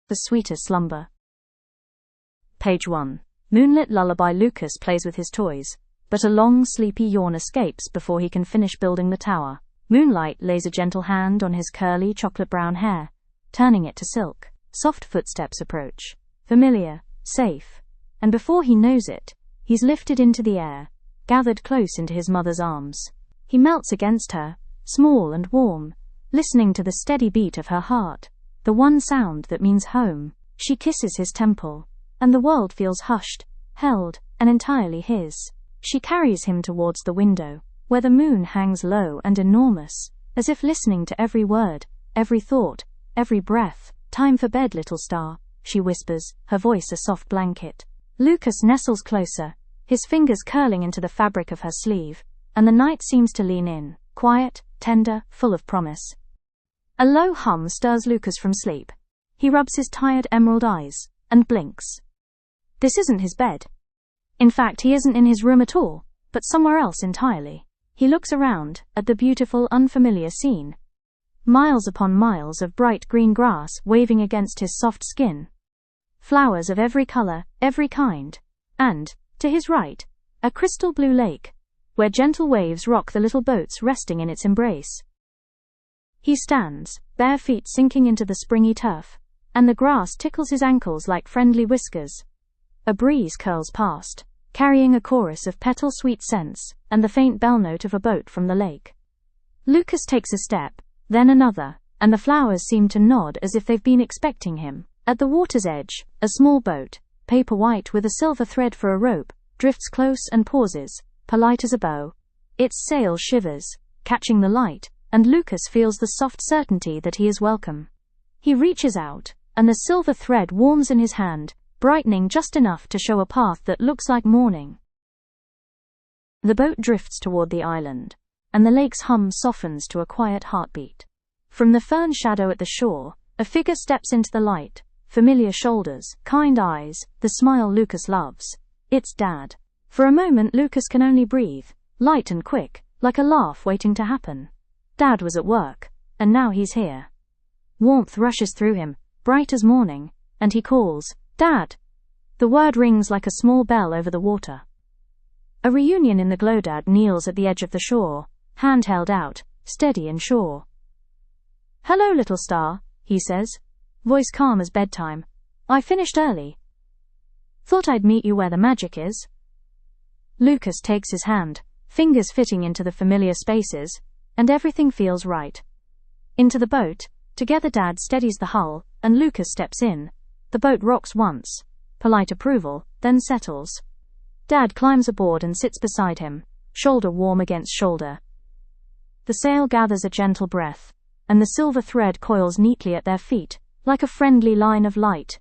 The Sweetest Slumber. Page 1. Moonlit lullaby. Lucas plays with his toys, but a long, sleepy yawn escapes before he can finish building the tower. Moonlight lays a gentle hand on his curly, chocolate-brown hair, turning it to silk. Soft footsteps approach. Familiar, safe, and before he knows it, he's lifted into the air, gathered close into his mother's arms. He melts against her, small and warm, listening to the steady beat of her heart, the one sound that means home. She kisses his temple, and the world feels hushed, held, and entirely his. She carries him towards the window, where the moon hangs low and enormous, as if listening to every word, every thought, every breath. "Time for bed, little star," she whispers, her voice a soft blanket. Lucas nestles closer, his fingers curling into the fabric of her sleeve, and the night seems to lean in, quiet, tender, full of promise. A low hum stirs Lucas from sleep. He rubs his tired emerald eyes, and blinks. This isn't his bed. In fact, he isn't in his room at all, but somewhere else entirely. He looks around, at the beautiful, unfamiliar scene. Miles upon miles of bright green grass waving against his soft skin. Flowers of every color, every kind, and, to his right, a crystal blue lake, where gentle waves rock the little boats resting in its embrace. He stands, bare feet sinking into the springy turf, and the grass tickles his ankles like friendly whiskers. A breeze curls past, carrying a chorus of petal-sweet scents and the faint bell note of a boat from the lake. Lucas takes a step, then another, and the flowers seem to nod as if they've been expecting him. At the water's edge, a small boat, paper white with a silver thread for a rope, drifts close and pauses, polite as a bow. Its sail shivers, catching the light, and Lucas feels the soft certainty that he is welcome. He reaches out, and the silver thread warms in his hand, brightening just enough to show a path that looks like morning. The boat drifts toward the island, and the lake's hum softens to a quiet heartbeat. From the fern shadow at the shore, a figure steps into the light, familiar shoulders, kind eyes, the smile Lucas loves. It's Dad. For a moment Lucas can only breathe, light and quick, like a laugh waiting to happen. Dad was at work, and now he's here. Warmth rushes through him, bright as morning, and he calls, "Dad!" The word rings like a small bell over the water. A reunion in the glow. Dad kneels at the edge of the shore, hand held out, steady and sure. "Hello, little star," he says, voice calm as bedtime. "I finished early. Thought I'd meet you where the magic is." Lucas takes his hand, fingers fitting into the familiar spaces, and everything feels right. Into the boat, together. Dad steadies the hull, and Lucas steps in. The boat rocks once, polite approval, then settles. Dad climbs aboard and sits beside him, shoulder warm against shoulder. The sail gathers a gentle breath, and the silver thread coils neatly at their feet, like a friendly line of light.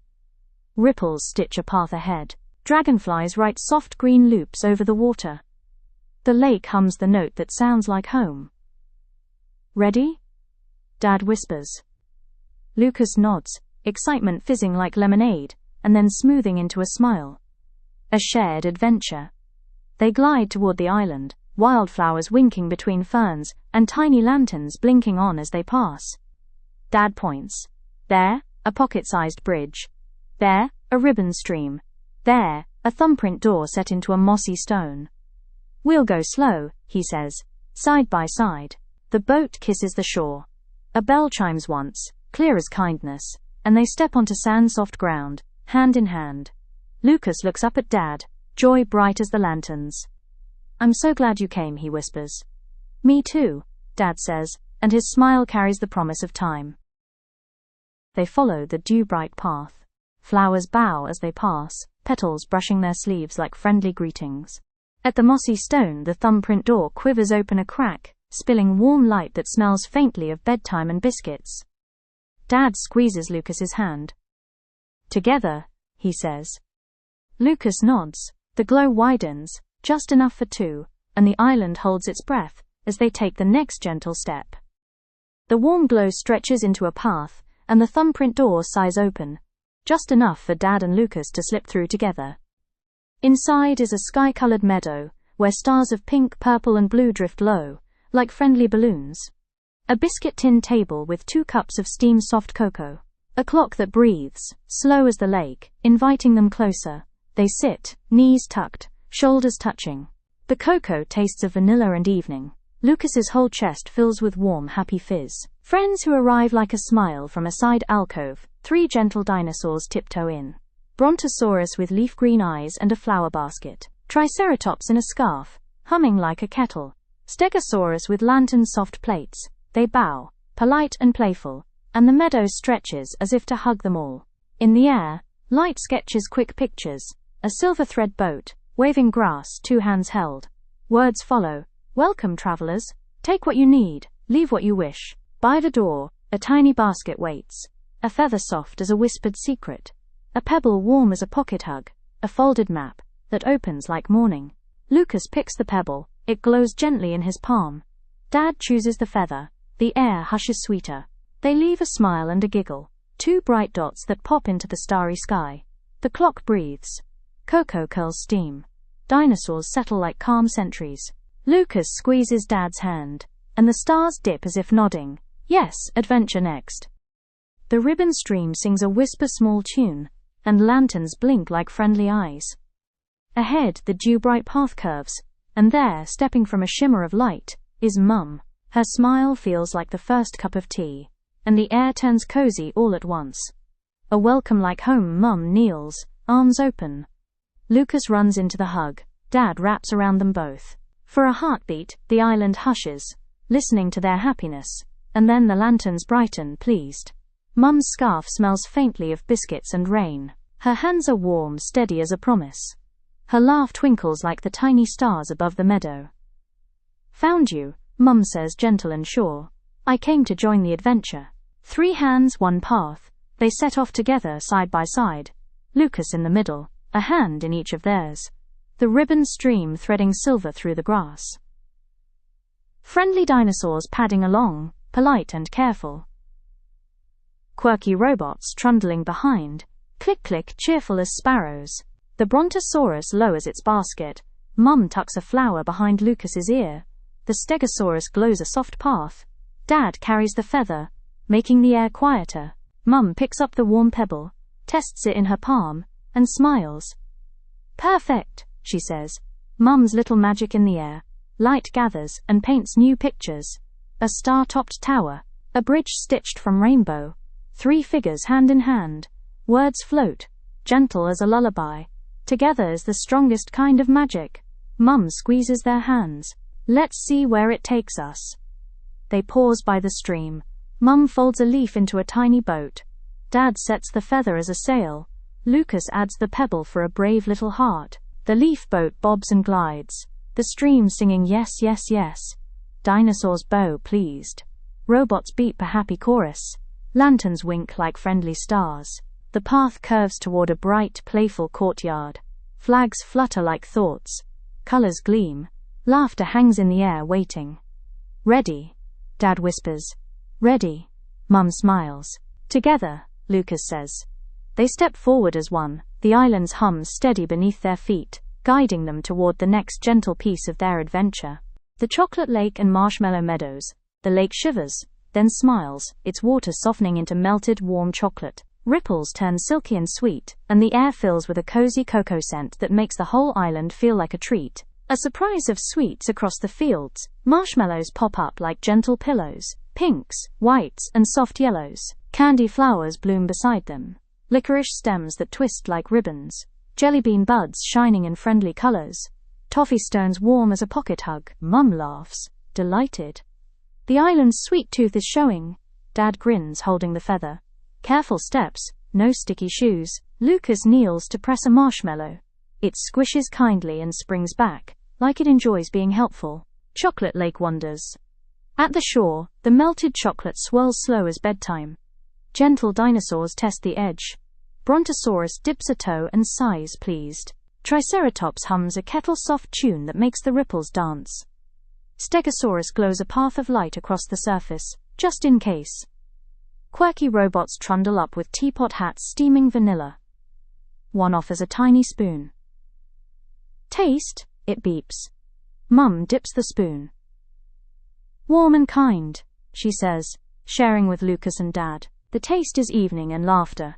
Ripples stitch a path ahead. Dragonflies write soft green loops over the water. The lake hums the note that sounds like home. "Ready?" Dad whispers. Lucas nods, excitement fizzing like lemonade, and then smoothing into a smile. A shared adventure. They glide toward the island, wildflowers winking between ferns, and tiny lanterns blinking on as they pass. Dad points. There, a pocket-sized bridge. There, a ribbon stream. There, a thumbprint door set into a mossy stone. "We'll go slow," he says, side by side. The boat kisses the shore. A bell chimes once, clear as kindness, and they step onto sand-soft ground, hand in hand. Lucas looks up at Dad, joy bright as the lanterns. "I'm so glad you came," he whispers. "Me too," Dad says, and his smile carries the promise of time. They follow the dew-bright path. Flowers bow as they pass, petals brushing their sleeves like friendly greetings. At the mossy stone, the thumbprint door quivers open a crack, spilling warm light that smells faintly of bedtime and biscuits. Dad squeezes Lucas's hand. "Together," he says. Lucas nods. The glow widens, just enough for two, and the island holds its breath as they take the next gentle step. The warm glow stretches into a path, and the thumbprint door sighs open, just enough for Dad and Lucas to slip through together. Inside is a sky-colored meadow, where stars of pink, purple, and blue drift low, like friendly balloons. A biscuit tin table with 2 cups of steamed soft cocoa. A clock that breathes, slow as the lake, inviting them closer. They sit, knees tucked, shoulders touching. The cocoa tastes of vanilla and evening. Lucas's whole chest fills with warm, happy fizz. Friends who arrive like a smile from a side alcove. 3 gentle dinosaurs tiptoe in. Brontosaurus with leaf green eyes and a flower basket. Triceratops in a scarf, humming like a kettle. Stegosaurus with lantern soft plates. They bow, polite and playful, and the meadow stretches as if to hug them all. In the air, light sketches quick pictures. A silver thread boat, waving grass, 2 hands held. Words follow. Welcome, travelers. Take what you need, leave what you wish. By the door, a tiny basket waits. A feather soft as a whispered secret. A pebble warm as a pocket hug. A folded map that opens like morning. Lucas picks the pebble. It glows gently in his palm. Dad chooses the feather. The air hushes sweeter. They leave a smile and a giggle. 2 bright dots that pop into the starry sky. The clock breathes. Cocoa curls steam. Dinosaurs settle like calm sentries. Lucas squeezes Dad's hand, and the stars dip as if nodding. Yes, adventure next. The ribbon stream sings a whisper-small tune, and lanterns blink like friendly eyes. Ahead, the dew-bright path curves, and there, stepping from a shimmer of light, is Mum. Her smile feels like the first cup of tea, and the air turns cozy all at once. A welcome like home. Mum kneels, arms open. Lucas runs into the hug. Dad wraps around them both. For a heartbeat, the island hushes, listening to their happiness, and then the lanterns brighten, pleased. Mum's scarf smells faintly of biscuits and rain. Her hands are warm, steady as a promise. Her laugh twinkles like the tiny stars above the meadow. Found you, Mum says, gentle and sure. I came to join the adventure. 3 hands, 1 path. They set off together, side by side. Lucas in the middle, a hand in each of theirs. The ribbon stream threading silver through the grass. Friendly dinosaurs padding along, polite and careful. Quirky robots trundling behind, click-click, cheerful as sparrows. The Brontosaurus lowers its basket. Mum tucks a flower behind Lucas's ear. The Stegosaurus glows a soft path. Dad carries the feather, making the air quieter. Mum picks up the warm pebble, tests it in her palm, and smiles. Perfect, she says. Mum's little magic in the air. Light gathers and paints new pictures. A star-topped tower, a bridge stitched from rainbow. 3 figures hand in hand. Words float, gentle as a lullaby. Together is the strongest kind of magic. Mum squeezes their hands. Let's see where it takes us. They pause by the stream. Mum folds a leaf into a tiny boat. Dad sets the feather as a sail. Lucas adds the pebble for a brave little heart. The leaf boat bobs and glides. The stream singing yes, yes, yes. Dinosaurs bow, pleased. Robots beep a happy chorus. Lanterns wink like friendly stars. The path curves toward a bright, playful courtyard. Flags flutter like thoughts. Colors gleam. Laughter hangs in the air, waiting. Ready, Dad whispers. Ready, Mum smiles. Together, Lucas says. They step forward as one, the island's hum steady beneath their feet, guiding them toward the next gentle piece of their adventure. The chocolate lake and marshmallow meadows. The lake shivers, then smiles, its water softening into melted, warm chocolate. Ripples turn silky and sweet, and the air fills with a cozy cocoa scent that makes the whole island feel like a treat. A surprise of sweets across the fields. Marshmallows pop up like gentle pillows. Pinks, whites, and soft yellows. Candy flowers bloom beside them. Licorice stems that twist like ribbons. Jellybean buds shining in friendly colors. Toffee stones warm as a pocket hug. Mum laughs, delighted. The island's sweet tooth is showing. Dad grins, holding the feather. Careful steps, no sticky shoes. Lucas kneels to press a marshmallow. It squishes kindly and springs back, like it enjoys being helpful. Chocolate lake wonders. At the shore, the melted chocolate swirls slow as bedtime. Gentle dinosaurs test the edge. Brontosaurus dips a toe and sighs, pleased. Triceratops hums a kettle-soft tune that makes the ripples dance. Stegosaurus glows a path of light across the surface, just in case. Quirky robots trundle up with teapot hats steaming vanilla. One offers a tiny spoon. Taste, it beeps. Mum dips the spoon. Warm and kind, she says, sharing with Lucas and Dad. The taste is evening and laughter.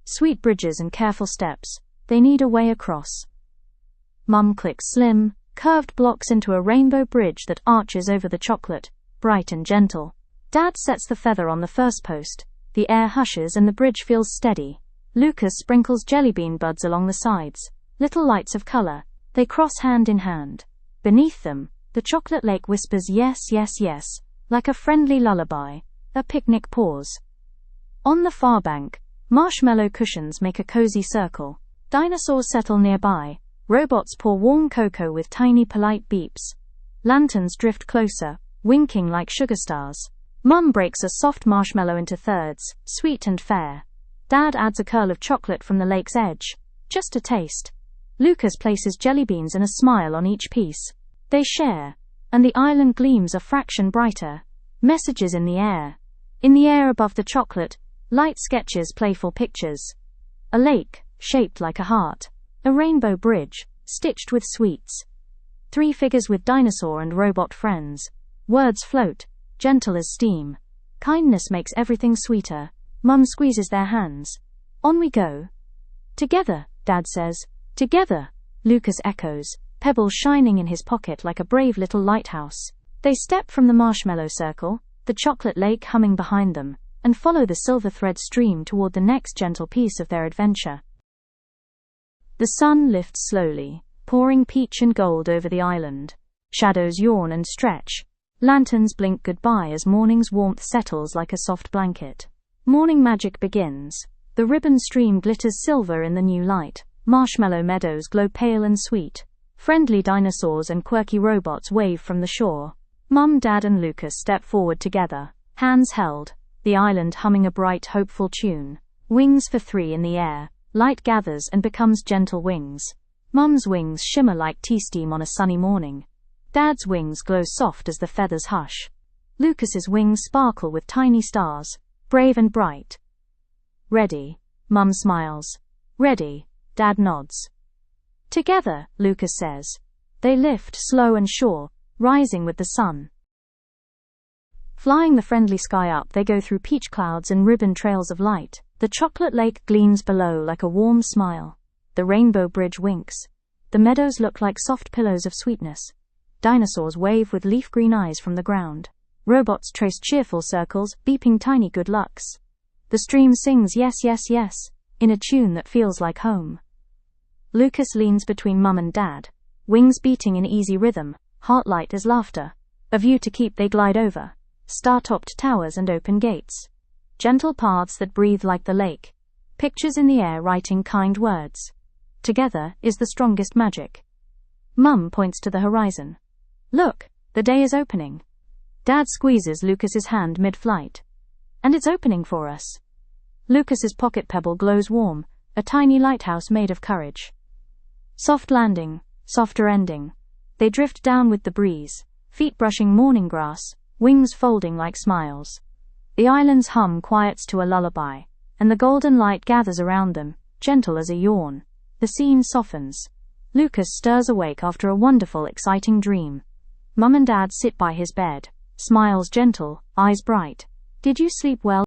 Sweet bridges and careful steps, they need a way across. Mum clicks slim, curved blocks into a rainbow bridge that arches over the chocolate, bright and gentle. Dad sets the feather on the first post, the air hushes and the bridge feels steady. Lucas sprinkles jelly bean buds along the sides, little lights of color. They cross hand in hand. Beneath them, the chocolate lake whispers yes, yes, yes, like a friendly lullaby. A picnic pause. On the far bank, marshmallow cushions make a cozy circle. Dinosaurs settle nearby. Robots pour warm cocoa with tiny polite beeps. Lanterns drift closer, winking like sugar stars. Mum breaks a soft marshmallow into thirds, sweet and fair. Dad adds a curl of chocolate from the lake's edge. Just a taste. Lucas places jelly beans and a smile on each piece. They share, and the island gleams a fraction brighter. Messages in the air. In the air above the chocolate, light sketches, playful pictures. A lake, shaped like a heart. A rainbow bridge, stitched with sweets. 3 figures with dinosaur and robot friends. Words float, gentle as steam. Kindness makes everything sweeter. Mum squeezes their hands. On we go. Together, Dad says. Together, Lucas echoes, pebbles shining in his pocket like a brave little lighthouse. They step from the marshmallow circle, the chocolate lake humming behind them, and follow the silver thread stream toward the next gentle piece of their adventure. The sun lifts slowly, pouring peach and gold over the island. Shadows yawn and stretch. Lanterns blink goodbye as morning's warmth settles like a soft blanket. Morning magic begins. The ribbon stream glitters silver in the new light. Marshmallow meadows glow pale and sweet. Friendly dinosaurs and quirky robots wave from the shore. Mum, Dad, and Lucas step forward together, hands held, the island humming a bright, hopeful tune. Wings for 3 in the air. Light gathers and becomes gentle wings. Mum's wings shimmer like tea steam on a sunny morning. Dad's wings glow soft as the feathers hush. Lucas's wings sparkle with tiny stars, brave and bright. Ready, Mum smiles. Ready, Dad nods. Together, Lucas says. They lift slow and sure, rising with the sun. Flying the friendly sky up, they go through peach clouds and ribbon trails of light. The chocolate lake gleams below like a warm smile. The rainbow bridge winks. The meadows look like soft pillows of sweetness. Dinosaurs wave with leaf-green eyes from the ground. Robots trace cheerful circles, beeping tiny good lucks. The stream sings yes, yes, yes, in a tune that feels like home. Lucas leans between Mum and Dad, wings beating in easy rhythm, heart light as laughter. A view to keep they glide over. Star-topped towers and open gates. Gentle paths that breathe like the lake. Pictures in the air writing kind words. Together is the strongest magic. Mum points to the horizon. Look, the day is opening. Dad squeezes Lucas's hand mid-flight. And it's opening for us. Lucas's pocket pebble glows warm, a tiny lighthouse made of courage. Soft landing, softer ending. They drift down with the breeze, feet brushing morning grass, wings folding like smiles. The island's hum quiets to a lullaby, and the golden light gathers around them, gentle as a yawn. The scene softens. Lucas stirs awake after a wonderful, exciting dream. Mum and Dad sit by his bed, smiles gentle, eyes bright. Did you sleep well?